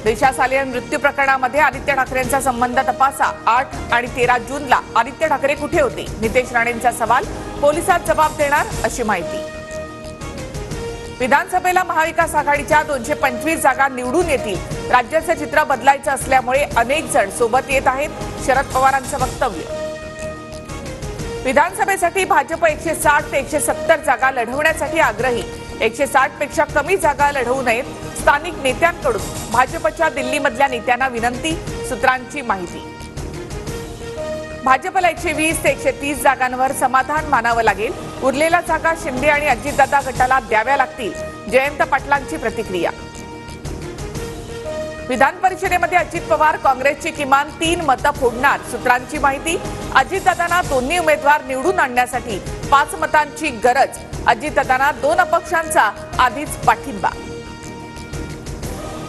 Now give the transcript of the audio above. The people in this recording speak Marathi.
देशात आलेल्या मृत्यू प्रकरणामध्ये आदित्य ठाकरेंचा संबंध तपासा। 8 आणि 13 जूनला आदित्य ठाकरे कुठे होते? नितेश राणेंचा सवाल। पोलिसात जबाब देणार अशी माहिती। विधानसभेला महाविकास आघाडीच्या 225 जागा निवडून येतील। राज्याचं चित्र बदलायचं असल्यामुळे अनेक जण सोबत येत आहेत। शरद पवारांचं वक्तव्य। विधानसभेसाठी भाजप 160 ते 170 जागा लढवण्यासाठी आग्रही। 160 पेक्षा कमी जागा लढवू नयेत। स्थानिक नेत्यांकडून भाजपच्या दिल्लीमधल्या नेत्यांना विनंती। सूत्रांची माहिती। भाजपला 120 ते 130 जागांवर समाधान मानावं लागेल। उरलेल्या जागा शिंदे आणि अजितदादा गटाला द्याव्या लागतील। जयंत पाटलांची प्रतिक्रिया। विधान परिषदेमध्ये अजित पवार काँग्रेसची किमान 3 मतं फोडणार। सूत्रांची माहिती। अजितदादांना दोन्ही उमेदवार निवडून आणण्यासाठी 5 मतांची गरज। अजितदादांना 2 अपक्षांचा आधीच पाठिंबा।